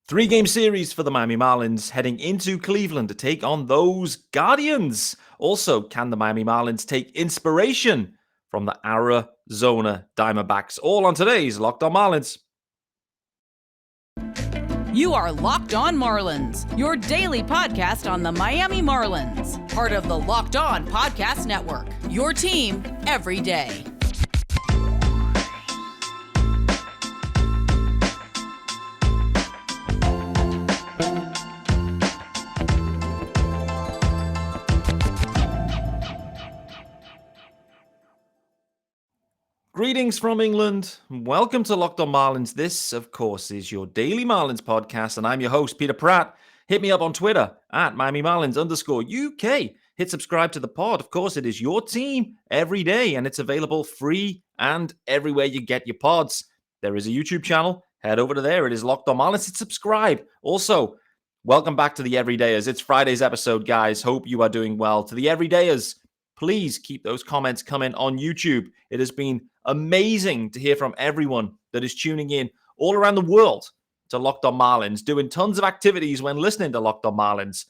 Three-game series for the Miami Marlins heading into Cleveland to take on those Guardians. Also, can the Miami Marlins take inspiration from the Arizona Diamondbacks? All on today's Locked On Marlins. You are Locked On Marlins, your daily podcast on the Miami Marlins. Part of the Locked On Podcast Network, your team every day. Greetings from England. Welcome to Locked On Marlins. This, of course, is your daily Marlins podcast, and I'm your host, Peter Pratt. Hit me up on Twitter at MiamiMarlins_UK. Hit subscribe to the pod. Of course, it is your team every day, and it's available free and everywhere you get your pods. There is a YouTube channel. Head over to there. It is Locked On Marlins. Hit subscribe. Also, welcome back to the Everydayers. It's Friday's episode, guys. Hope you are doing well. To the Everydayers, please keep those comments coming on YouTube. It has been amazing to hear from everyone that is tuning in all around the world to Locked On Marlins, doing tons of activities when listening to Locked On Marlins.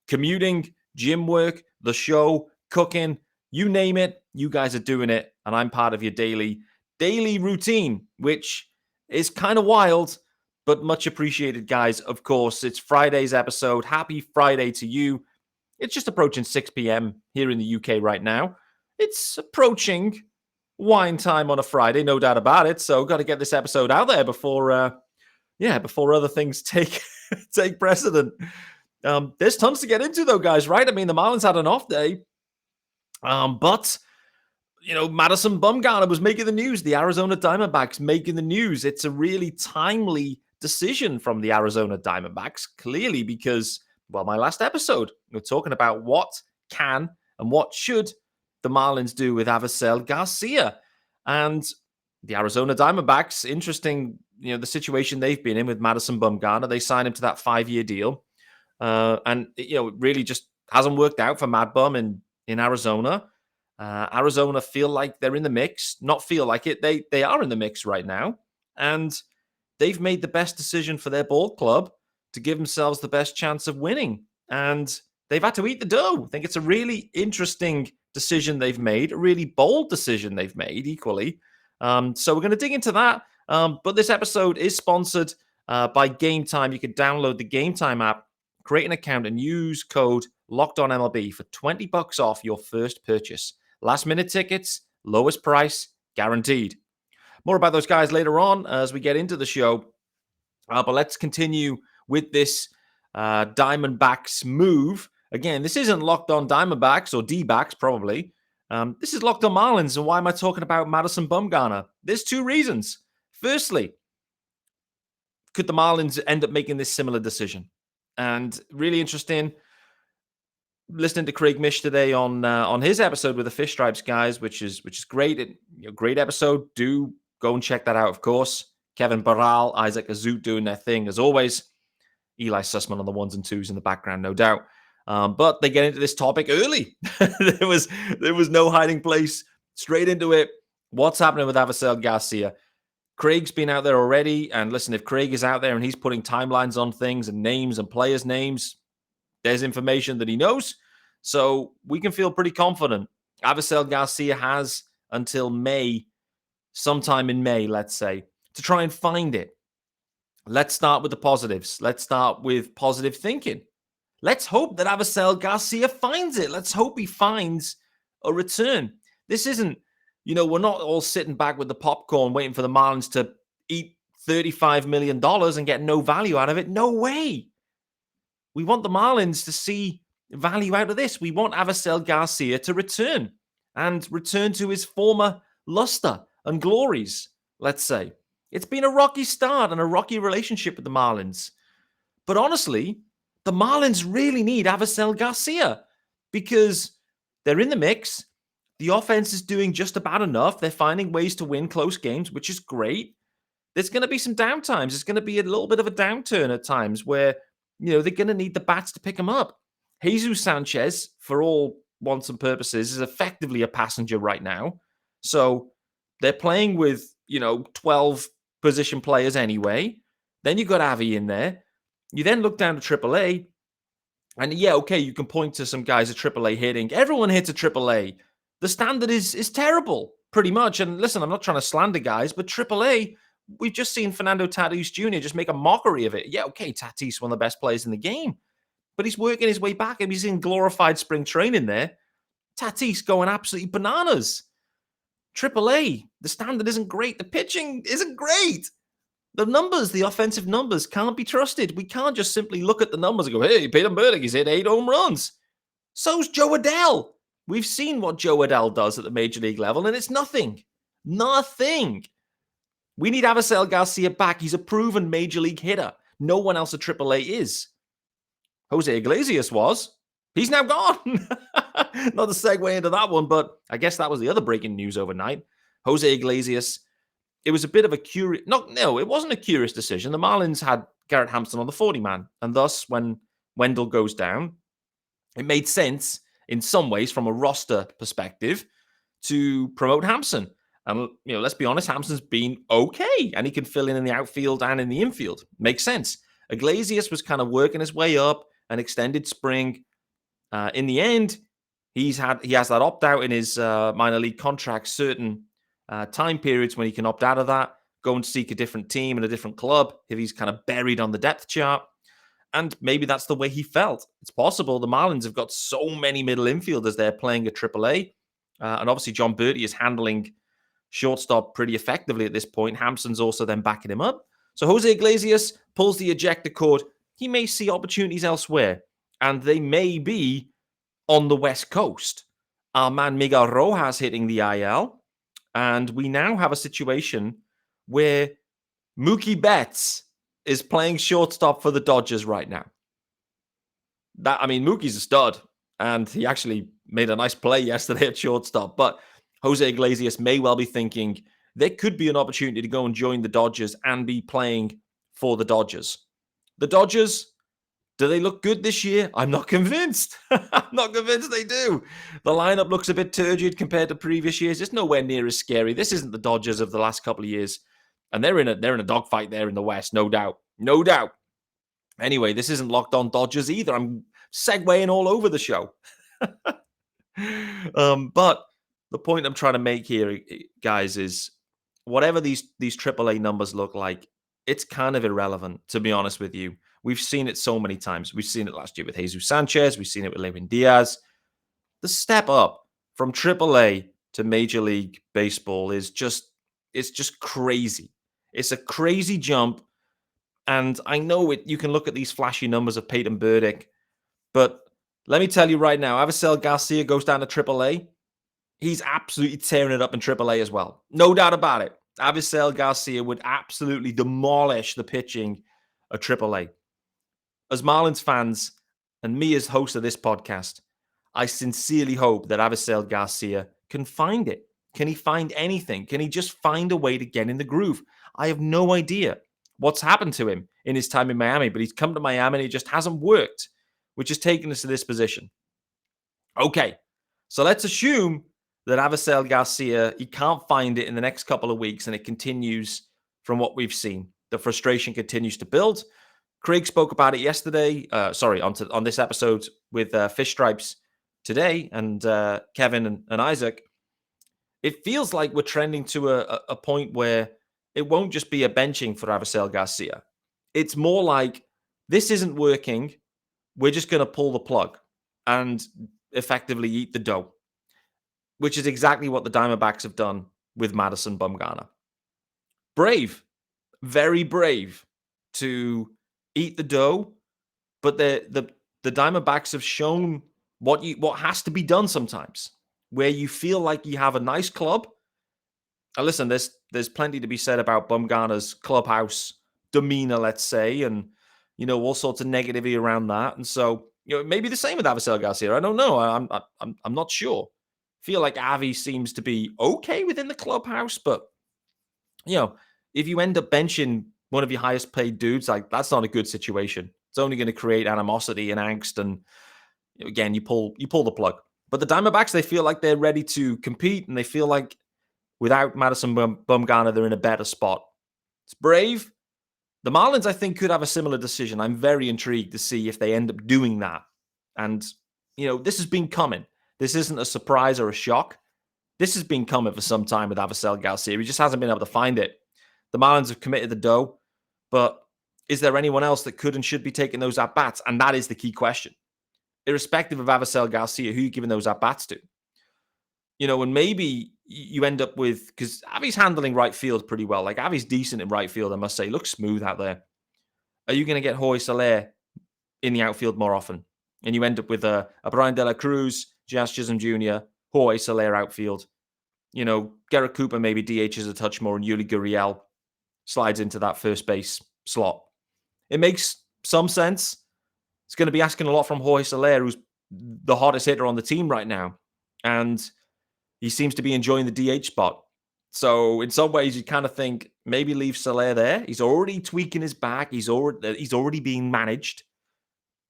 Commuting, gym work, the show, cooking, you name it, you guys are doing it, and I'm part of your daily routine, which is kind of wild, but much appreciated, guys. Of course, it's Friday's episode. Happy Friday to you. It's just approaching 6 p.m. here in the UK right now. It's approaching wine time on a Friday, no doubt about it. So got to get this episode out there before other things take precedent. There's tons to get into though, guys, right? I mean, the Marlins had an off day, but Madison Bumgarner was making the news. The Arizona Diamondbacks making the news. It's a really timely decision from the Arizona Diamondbacks, clearly because, well, my last episode, we're talking about what can and what should the Marlins do with Avisail Garcia. And the Arizona Diamondbacks, interesting, the situation they've been in with Madison Bumgarner. They signed him to that 5-year deal. And it really just hasn't worked out for MadBum in Arizona. Arizona feel like they're in the mix. Not feel like it. They are in the mix right now. And they've made the best decision for their ball club to give themselves the best chance of winning. And they've had to eat the dough. I think it's a really interesting decision they've made, a really bold decision they've made equally. So we're going to dig into that. But this episode is sponsored by Gametime. You can download the Gametime app, create an account, and use code LOCKEDONMLB for $20 off your first purchase. Last minute tickets, lowest price, guaranteed. More about those guys later on as we get into the show. But let's continue with this Diamondbacks move. Again, this isn't Locked On Diamondbacks or Dbacks, probably. This is Locked On Marlins. And why am I talking about Madison Bumgarner? There's two reasons. Firstly, could the Marlins end up making this similar decision? And really interesting, listening to Craig Mish today on his episode with the Fish Stripes guys, which is great. Great episode. Do go and check that out, of course. Kevin Barral, Isaac Azut doing their thing, as always. Eli Sussman on the ones and twos in the background, no doubt. But they get into this topic early. there was no hiding place. Straight into it. What's happening with Avisail Garcia? Craig's been out there already. And listen, if Craig is out there and he's putting timelines on things and names and players' names, there's information that he knows. So we can feel pretty confident. Avisail Garcia has until May, sometime in May, let's say, to try and find it. Let's start with the positives. Let's start with positive thinking. Let's hope that Avisail Garcia finds it. Let's hope he finds a return. This isn't, we're not all sitting back with the popcorn waiting for the Marlins to eat $35 million and get no value out of it. No way. We want the Marlins to see value out of this. We want Avisail Garcia to return to his former luster and glories, let's say. It's been a rocky start and a rocky relationship with the Marlins. But honestly, the Marlins really need Avisail Garcia because they're in the mix. The offense is doing just about enough. They're finding ways to win close games, which is great. There's going to be some downtimes. There's going to be a little bit of a downturn at times where, they're going to need the bats to pick them up. Jesus Sanchez, for all wants and purposes, is effectively a passenger right now. So they're playing with, 12 position players anyway. Then you've got Avi in there. You then look down to AAA, and yeah, okay, you can point to some guys at AAA hitting. Everyone hits a AAA. The standard is terrible, pretty much. And listen, I'm not trying to slander guys, but AAA, we've just seen Fernando Tatis Jr. just make a mockery of it. Yeah, okay, Tatis, one of the best players in the game, but he's working his way back, and he's in glorified spring training there. Tatis going absolutely bananas. AAA, the standard isn't great. The pitching isn't great. The numbers, the offensive numbers, can't be trusted. We can't just simply look at the numbers and go, hey, Peyton Burdick, he's hit 8 home runs. So's Joe Adele. We've seen what Joe Adele does at the major league level, and it's nothing. Nothing. We need Avisail Garcia back. He's a proven major league hitter. No one else at AAA is. Jose Iglesias was. He's now gone. Not to segue into that one, but I guess that was the other breaking news overnight. Jose Iglesias, it was a bit of a curious... No, it wasn't a curious decision. The Marlins had Garrett Hampson on the 40-man, and thus, when Wendell goes down, it made sense in some ways from a roster perspective to promote Hampson. And, let's be honest, Hampson's been okay, and he can fill in the outfield and in the infield. Makes sense. Iglesias was kind of working his way up, an extended spring. In the end, he has that opt-out in his minor league contract, certain time periods when he can opt out of that, go and seek a different team and a different club if he's kind of buried on the depth chart. And maybe that's the way he felt. It's possible. The Marlins have got so many middle infielders there playing at AAA. And obviously John Berti is handling shortstop pretty effectively at this point. Hampson's also then backing him up. So Jose Iglesias pulls the ejector cord. He may see opportunities elsewhere, and they may be on the West Coast. Our man Miguel Rojas hitting the IL, and we now have a situation where Mookie Betts is playing shortstop for the Dodgers right now. Mookie's a stud, and he actually made a nice play yesterday at shortstop, but Jose Iglesias may well be thinking there could be an opportunity to go and join the Dodgers and be playing for the Dodgers. The Dodgers, do they look good this year? I'm not convinced. I'm not convinced they do. The lineup looks a bit turgid compared to previous years. It's nowhere near as scary. This isn't the Dodgers of the last couple of years. And they're in a dogfight there in the West, no doubt. No doubt. Anyway, this isn't Locked On Dodgers either. I'm segueing all over the show. But the point I'm trying to make here, guys, is whatever these AAA numbers look like, it's kind of irrelevant, to be honest with you. We've seen it so many times. We've seen it last year with Jesus Sanchez. We've seen it with Lewin Diaz. The step up from AAA to Major League Baseball is just crazy. It's a crazy jump. And I know you can look at these flashy numbers of Peyton Burdick, but let me tell you right now, Avisail Garcia goes down to AAA. He's absolutely tearing it up in AAA as well. No doubt about it. Avisail Garcia would absolutely demolish the pitching of AAA. As Marlins fans, and me as host of this podcast, I sincerely hope that Avisail Garcia can find it. Can he find anything? Can he just find a way to get in the groove? I have no idea what's happened to him in his time in Miami, but he's come to Miami and it just hasn't worked, which has taken us to this position. Okay, so let's assume that Avisail Garcia, he can't find it in the next couple of weeks, and it continues from what we've seen. The frustration continues to build. Craig spoke about it yesterday, on this episode with Fish Stripes today, and Kevin and Isaac. It feels like we're trending to a point where it won't just be a benching for Avisail Garcia. It's more like, this isn't working, we're just going to pull the plug and effectively eat the dough, which is exactly what the Diamondbacks have done with Madison Bumgarner. Brave, very brave to eat the dough, but the Diamondbacks have shown what has to be done sometimes, where you feel like you have a nice club. And listen, there's plenty to be said about Bumgarner's clubhouse demeanor, let's say, and all sorts of negativity around that. And so, maybe the same with Avisail Garcia. I don't know. I'm not sure. Feel like Avi seems to be okay within the clubhouse, but if you end up benching one of your highest paid dudes, like, that's not a good situation. It's only going to create animosity and angst, and again, you pull the plug. But the Diamondbacks, they feel like they're ready to compete, and they feel like without Madison Bumgarner, they're in a better spot. It's brave, The Marlins, I think, could have a similar decision. I'm very intrigued to see if they end up doing that. And, this has been coming. This isn't a surprise or a shock. This has been coming for some time with Avisail Garcia. He just hasn't been able to find it. The Marlins have committed the dough, but is there anyone else that could and should be taking those at-bats? And that is the key question. Irrespective of Avisail Garcia, who are you giving those at-bats to? And maybe you end up with, because Avi's handling right field pretty well. Like, Avi's decent in right field, I must say. Looks smooth out there. Are you going to get Jorge Soler in the outfield more often? And you end up with a Brian De La Cruz, Jazz Chisholm Jr., Jorge Soler outfield. Garrett Cooper maybe DHs a touch more, and Yuli Gurriel slides into that first base slot. It makes some sense. It's going to be asking a lot from Jorge Soler, who's the hottest hitter on the team right now. And he seems to be enjoying the DH spot. So in some ways, you kind of think maybe leave Soler there. He's already tweaking his back. He's already being managed.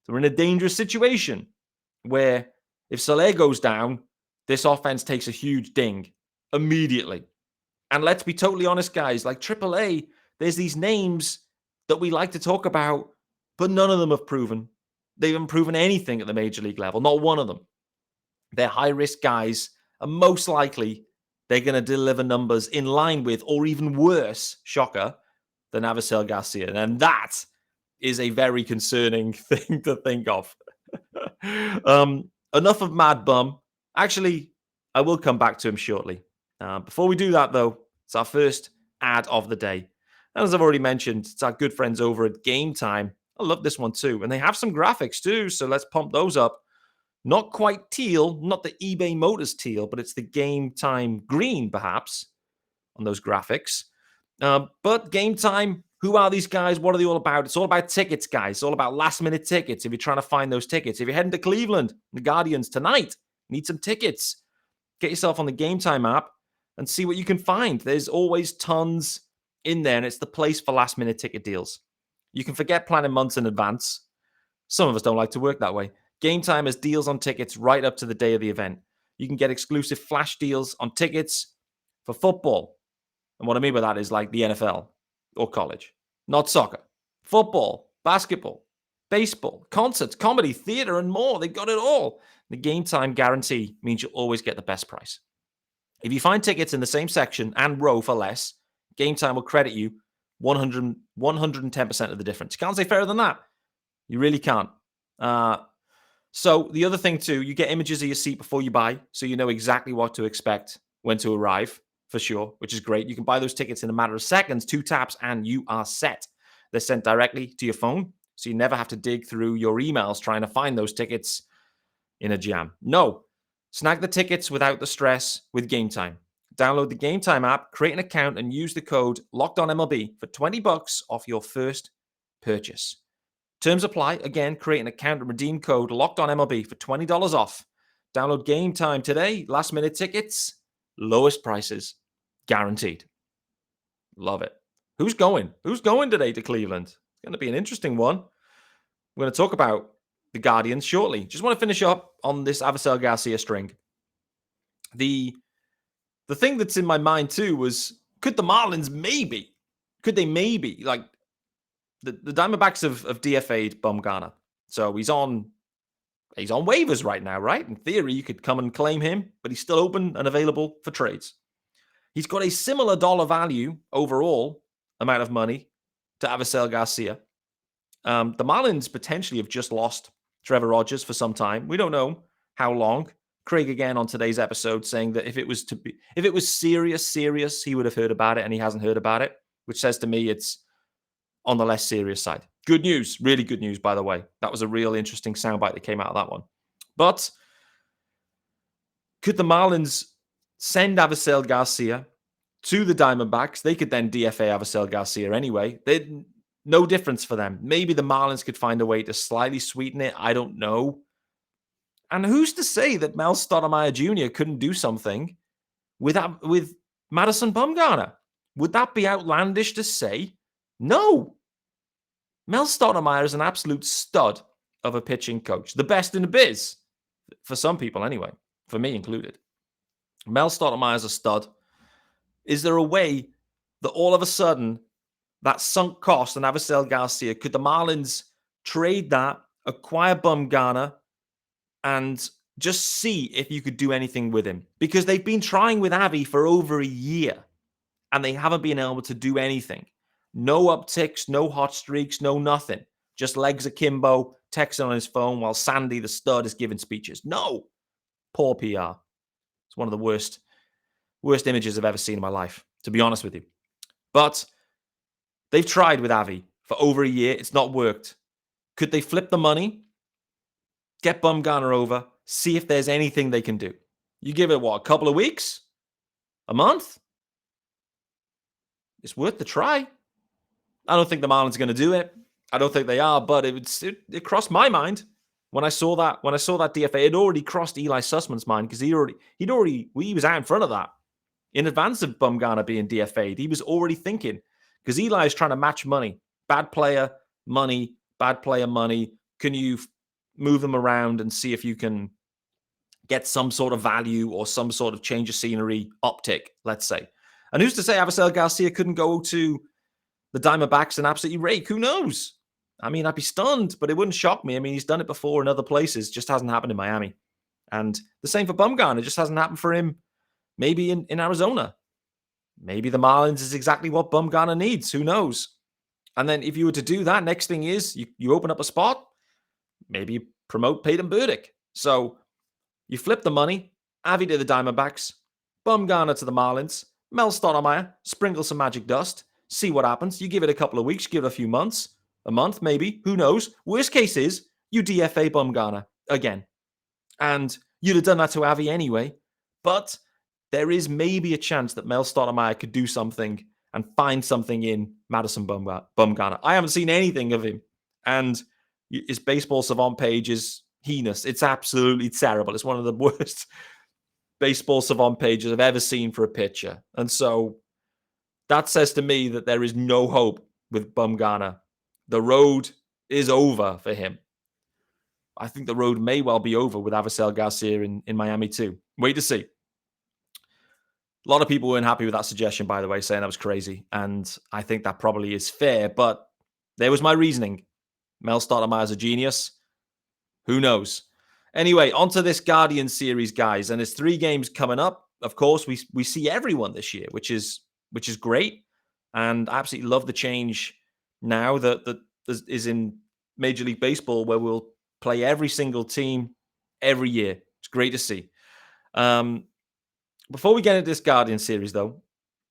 So we're in a dangerous situation where if Soler goes down, this offense takes a huge ding immediately. And let's be totally honest, guys, like AAA, there's these names that we like to talk about, but none of them have proven. They haven't proven anything at the major league level, not one of them. They're high-risk guys, and most likely they're going to deliver numbers in line with, or even worse, shocker, than Avisail Garcia. And that is a very concerning thing to think of. Enough of MadBum. Actually, I will come back to him shortly. Before we do that, though, it's our first ad of the day. And as I've already mentioned, it's our good friends over at Gametime. I love this one too. And they have some graphics too, so let's pump those up. Not quite teal, not the eBay Motors teal, but it's the Gametime green, perhaps, on those graphics. But Gametime, who are these guys? What are they all about? It's all about tickets, guys. It's all about last-minute tickets if you're trying to find those tickets. If you're heading to Cleveland, the Guardians tonight, need some tickets. Get yourself on the Gametime app and see what you can find. There's always tons in there, and it's the place for last-minute ticket deals. You can forget planning months in advance. Some of us don't like to work that way. Gametime has deals on tickets right up to the day of the event. You can get exclusive flash deals on tickets for football. And what I mean by that is like the NFL or college, not soccer. Football, basketball, baseball, concerts, comedy, theater, and more. They've got it all. The Gametime guarantee means you'll always get the best price. If you find tickets in the same section and row for less, Gametime will credit you 110% of the difference. You can't say fairer than that. You really can't. So the other thing too, you get images of your seat before you buy, so you know exactly what to expect when to arrive, for sure, which is great. You can buy those tickets in a matter of seconds, 2 taps, and you are set. They're sent directly to your phone, so you never have to dig through your emails trying to find those tickets in a jam. No, snag the tickets without the stress with Gametime. Download the Gametime app, create an account, and use the code LOCKEDONMLB for $20 off your first purchase. Terms apply. Again, create an account and redeem code LOCKEDONMLB for $20 off. Download Gametime today. Last minute tickets, lowest prices, guaranteed. Love it. Who's going? Who's going today to Cleveland? It's going to be an interesting one. We're going to talk about the Guardians shortly. Just want to finish up on this Avisail Garcia string. The thing that's in my mind too was, could the Marlins maybe, like, the Diamondbacks have DFA'd Bumgarner. So he's on waivers right now, right? In theory, you could come and claim him, but he's still open and available for trades. He's got a similar dollar value overall amount of money to Avisail Garcia. The Marlins potentially have just lost Trevor Rogers for some time. We don't know how long. Craig again on today's episode saying that if it was serious, he would have heard about it, and he hasn't heard about it, which says to me it's on the less serious side. Good news, really good news, by the way. That was a real interesting soundbite that came out of that one. But could the Marlins send Avisail Garcia to the Diamondbacks? They could then DFA Avisail Garcia anyway. No difference for them. Maybe the Marlins could find a way to slightly sweeten it. I don't know. And who's to say that Mel Stottlemyre Jr. couldn't do something with Madison Bumgarner? Would that be outlandish to say? No. Mel Stottlemyre is an absolute stud of a pitching coach. The best in the biz. For some people anyway. For me included. Mel Stottlemyre is a stud. Is there a way that all of a sudden that sunk cost on Avisail Garcia, could the Marlins trade that, acquire Bumgarner, and just see if you could do anything with him? Because they've been trying with Avi for over a year, and they haven't been able to do anything. No upticks, no hot streaks, no nothing. Just legs akimbo, texting on his phone while Sandy, the stud, is giving speeches. No. Poor PR. It's one of the worst images I've ever seen in my life, to be honest with you. But they've tried with Avi for over a year. It's not worked. Could they flip the money, get Bumgarner over, see if there's anything they can do? You give it, what, a couple of weeks? A month? It's worth the try. I don't think the Marlins are going to do it. I don't think they are, but it crossed my mind when I saw that DFA. It already crossed Eli Sussman's mind because he was out in front of that in advance of Bumgarner being DFA'd. He was already thinking, because Eli is trying to match money, bad player money. Can you move them around and see if you can get some sort of value or some sort of change of scenery uptick, let's say? And who's to say Avisail Garcia couldn't go to the Diamondbacks and absolutely rake? Who knows? I mean, I'd be stunned, but it wouldn't shock me. I mean, he's done it before in other places. Just hasn't happened in Miami. And the same for Bumgarner. It just hasn't happened for him maybe in Arizona. Maybe the Marlins is exactly what Bumgarner needs. Who knows? And then if you were to do that, next thing is you open up a spot, maybe you promote Peyton Burdick. So you flip the money, Avi to the Diamondbacks, Bumgarner to the Marlins, Mel Stottlemyre, sprinkle some magic dust, see what happens. You give it a couple of weeks, give it a few months, a month maybe, who knows? Worst case is you DFA Bumgarner again. And you'd have done that to Avi anyway. But there is maybe a chance that Mel Stottlemyre could do something and find something in Madison Bumgarner. I haven't seen anything of him. And his baseball savant page is heinous. It's absolutely terrible. It's one of the worst baseball savant pages I've ever seen for a pitcher. And so that says to me that there is no hope with Bumgarner. The road is over for him. I think the road may well be over with Avisail Garcia in Miami too. Wait to see. A lot of people weren't happy with that suggestion, by the way, saying that was crazy. And I think that probably is fair, but there was my reasoning. Mel Stottlemyre is a genius. Who knows? Anyway, onto this Guardian series, guys. And there's 3 games coming up. Of course, we see everyone this year, which is great. And I absolutely love the change now that is in Major League Baseball, where we'll play every single team every year. It's great to see. Before we get into this Guardian series, though,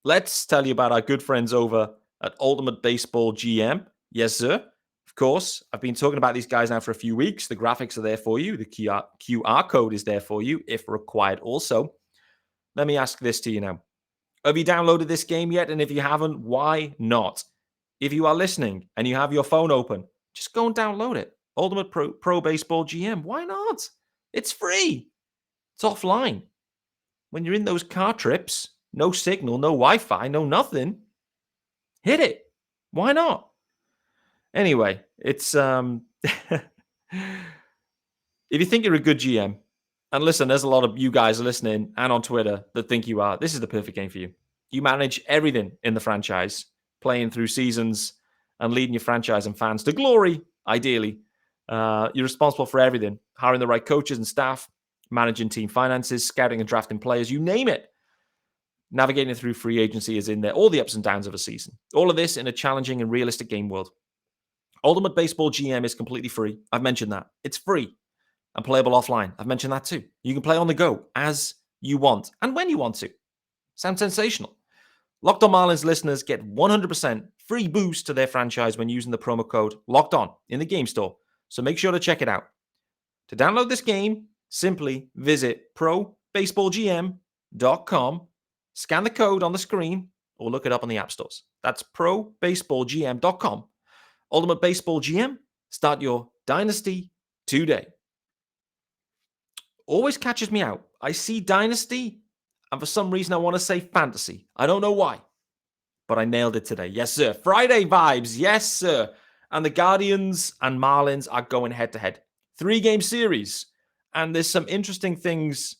let's tell you about our good friends over at Ultimate Baseball GM. Yes, sir. Of course, I've been talking about these guys now for a few weeks. The graphics are there for you. The QR code is there for you, if required also. Let me ask this to you now. Have you downloaded this game yet? And if you haven't, why not? If you are listening and you have your phone open, just go and download it. Ultimate Pro Baseball GM. Why not? It's free. It's offline. When you're in those car trips, no signal, no Wi-Fi, no nothing, hit it. Why not? Anyway, it's if you think you're a good GM, and listen, there's a lot of you guys listening and on Twitter that think you are, this is the perfect game for you. You manage everything in the franchise, playing through seasons and leading your franchise and fans to glory, ideally. You're responsible for everything, hiring the right coaches and staff, managing team finances, scouting and drafting players, you name it. Navigating through free agency is in there, all the ups and downs of a season. All of this in a challenging and realistic game world. Ultimate Baseball GM is completely free. I've mentioned that. It's free and playable offline. I've mentioned that too. You can play on the go as you want and when you want to. Sounds sensational. Locked On Marlins listeners get 100% free boost to their franchise when using the promo code Locked On in the game store. So make sure to check it out. To download this game, simply visit probaseballgm.com, scan the code on the screen, or look it up on the app stores. That's probaseballgm.com. Ultimate Baseball GM, start your dynasty today. Always catches me out. I see dynasty, and for some reason I want to say fantasy. I don't know why, but I nailed it today. Yes, sir. Friday vibes. Yes, sir. And the Guardians and Marlins are going head-to-head. 3-game series. And there's some interesting things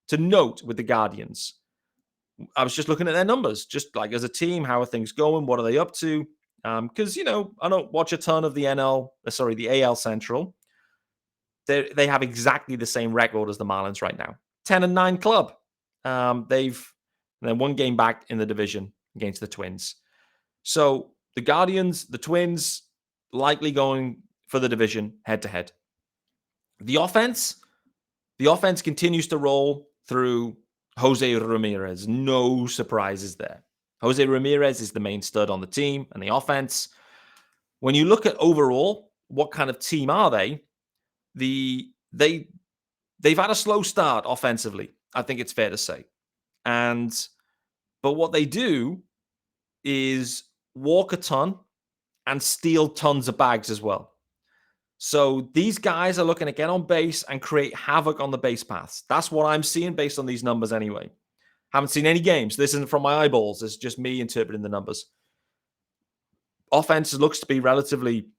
to note with the Guardians. I was just looking at their numbers, just like as a team, how are things going? What are they up to? Because, I don't watch a ton of the AL Central. They have exactly the same record as the Marlins right now. 10-9 club. They've one game back in the division against the Twins. So the Guardians, the Twins, likely going for the division head-to-head. The offense continues to roll through Jose Ramirez. No surprises there. Jose Ramirez is the main stud on the team and the offense. When you look at overall, what kind of team are they? They've had a slow start offensively, I think it's fair to say. But what they do is walk a ton and steal tons of bags as well. So these guys are looking to get on base and create havoc on the base paths. That's what I'm seeing based on these numbers anyway. Haven't seen any games. This isn't from my eyeballs. It's just me interpreting the numbers. Offense looks to be relatively,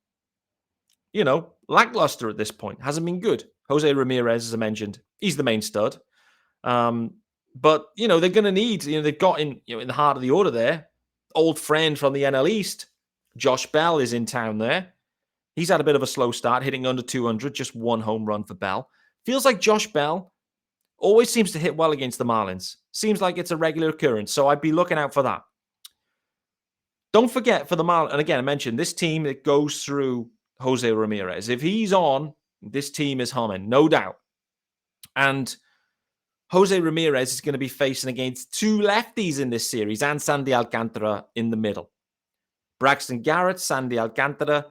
lackluster at this point. Hasn't been good. Jose Ramirez, as I mentioned, he's the main stud. But, they're going to need, they've got in the heart of the order there, old friend from the NL East, Josh Bell is in town there. He's had a bit of a slow start, hitting under 200, just one home run for Bell. Feels like Josh Bell always seems to hit well against the Marlins. Seems like it's a regular occurrence, so I'd be looking out for that. Don't forget for the Marlins, and again, I mentioned this team that goes through Jose Ramirez. If he's on, this team is humming, no doubt. And Jose Ramirez is going to be facing against two lefties in this series and Sandy Alcantara in the middle. Braxton Garrett, Sandy Alcantara,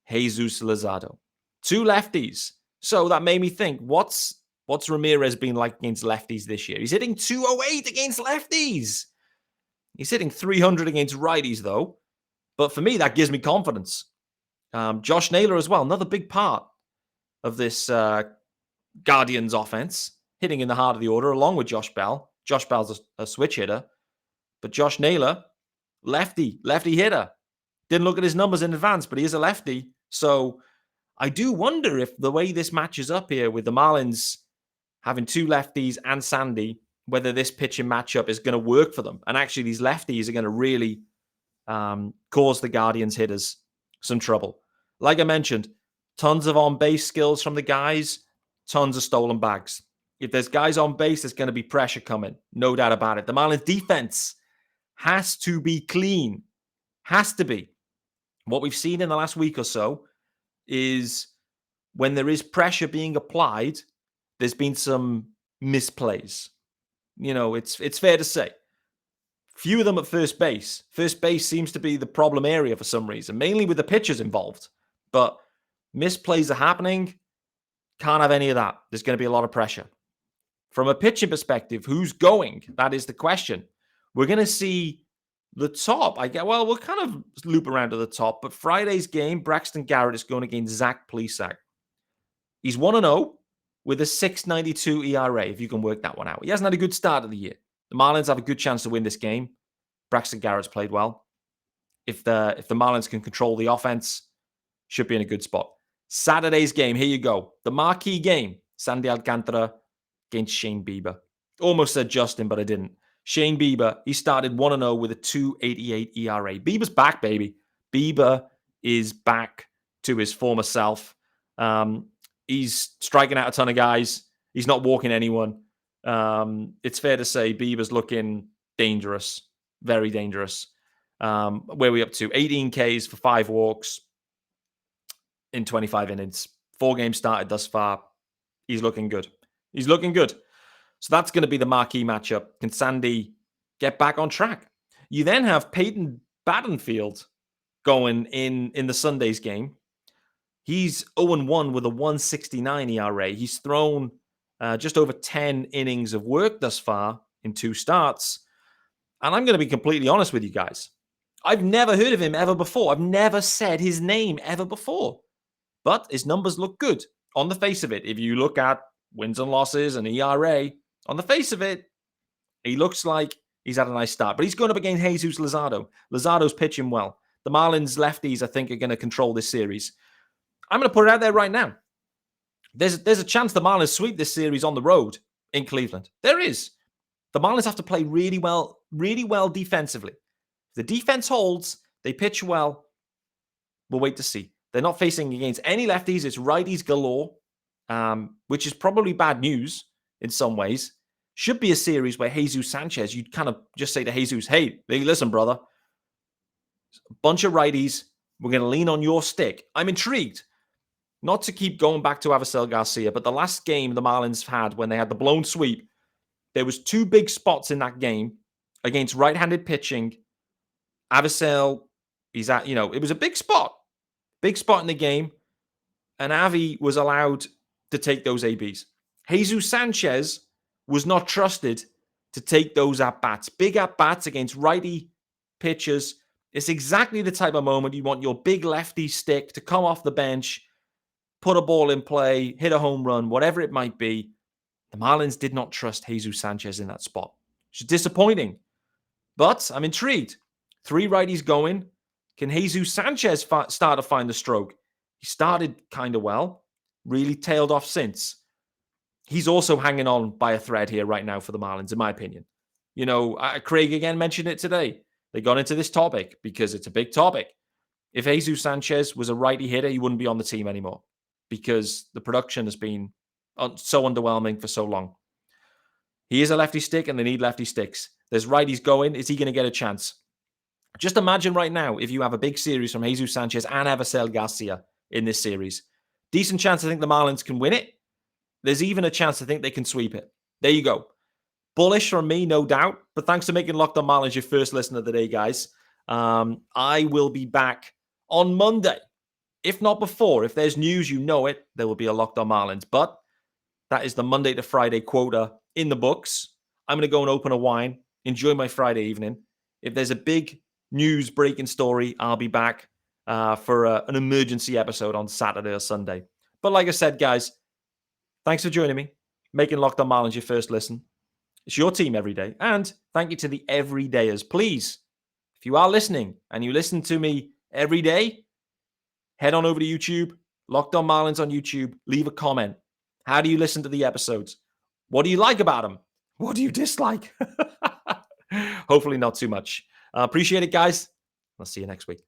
Jesus Luzardo. Two lefties. So that made me think, what's Ramirez been like against lefties this year? He's hitting 208 against lefties. He's hitting 300 against righties, though. But for me, that gives me confidence. Josh Naylor as well, another big part of this Guardians offense, hitting in the heart of the order along with Josh Bell. Josh Bell's a switch hitter. But Josh Naylor, lefty hitter. Didn't look at his numbers in advance, but he is a lefty. So I do wonder if the way this matches up here with the Marlins having two lefties and Sandy, whether this pitching matchup is going to work for them. And actually, these lefties are going to really cause the Guardians hitters some trouble. Like I mentioned, tons of on-base skills from the guys, tons of stolen bags. If there's guys on base, there's going to be pressure coming. No doubt about it. The Marlins defense has to be clean. Has to be. What we've seen in the last week or so is when there is pressure being applied, there's been some misplays. It's fair to say. Few of them at first base. First base seems to be the problem area for some reason, mainly with the pitchers involved. But misplays are happening. Can't have any of that. There's going to be a lot of pressure. From a pitching perspective, who's going? That is the question. We're going to see the top. We'll kind of loop around to the top. But Friday's game, Braxton Garrett is going against Zach Plesac. He's 1-0 with a 6.92 ERA, if you can work that one out. He hasn't had a good start of the year. The Marlins have a good chance to win this game. Braxton Garrett's played well. If the Marlins can control the offense, should be in a good spot. Saturday's game, here you go. The marquee game, Sandy Alcantara against Shane Bieber. Almost said Justin, but I didn't. Shane Bieber, he started 1-0 with a 2.88 ERA. Bieber's back, baby. Bieber is back to his former self. He's striking out a ton of guys. He's not walking anyone. It's fair to say Bieber's looking dangerous, very dangerous. Where are we up to? 18 Ks for 5 walks in 25 innings. 4 games started thus far. He's looking good. He's looking good. So that's going to be the marquee matchup. Can Sandy get back on track? You then have Peyton Battenfield going in the Sunday's game. He's 0-1 with a 1.69 ERA. He's thrown just over 10 innings of work thus far in 2 starts. And I'm going to be completely honest with you guys. I've never heard of him ever before. I've never said his name ever before. But his numbers look good on the face of it. If you look at wins and losses and ERA, on the face of it, he looks like he's had a nice start. But he's going up against Jesus Luzardo. Luzardo's pitching well. The Marlins lefties, I think, are going to control this series. I'm going to put it out there right now. There's a chance the Marlins sweep this series on the road in Cleveland. There is. The Marlins have to play really well defensively. If the defense holds, they pitch well, We'll wait to see. They're not facing against any lefties. It's righties galore, which is probably bad news in some ways. Should be a series where Jesus Sanchez, you'd kind of just say to Jesus, hey, listen, brother, a bunch of righties. We're going to lean on your stick. I'm intrigued. Not to keep going back to Avisail Garcia, but the last game the Marlins had when they had the blown sweep, there was 2 big spots in that game against right-handed pitching. Avisail, it was a big spot in the game, and Avi was allowed to take those ABs. Jesus Sanchez was not trusted to take those at-bats. Big at-bats against righty pitchers. It's exactly the type of moment you want your big lefty stick to come off the bench, put a ball in play, hit a home run, whatever it might be. The Marlins did not trust Jesus Sanchez in that spot, which is disappointing. But I'm intrigued. 3 righties going. Can Jesus Sanchez start to find the stroke? He started kind of well, really tailed off since. He's also hanging on by a thread here right now for the Marlins, in my opinion. Craig again mentioned it today. They got into this topic because it's a big topic. If Jesus Sanchez was a righty hitter, he wouldn't be on the team anymore because the production has been so underwhelming for so long. He is a lefty stick and they need lefty sticks. There's righties going. Is he going to get a chance? Just imagine right now if you have a big series from Jesus Sanchez and Avisail Garcia in this series. Decent chance I think the Marlins can win it. There's even a chance I think they can sweep it. There you go. Bullish from me, no doubt. But thanks for making Locked On Marlins your first listen of the day, guys. I will be back on Monday. If not before, if there's news, you know it, there will be a Locked On Marlins. But that is the Monday to Friday quota in the books. I'm going to go and open a wine, enjoy my Friday evening. If there's a big news breaking story, I'll be back for an emergency episode on Saturday or Sunday. But like I said, guys, thanks for joining me, making Locked On Marlins your first listen. It's your team every day. And thank you to the everydayers. Please, if you are listening and you listen to me every day, head on over to YouTube, Locked On Marlins on YouTube, leave a comment. How do you listen to the episodes? What do you like about them? What do you dislike? Hopefully not too much. Appreciate it, guys. I'll see you next week.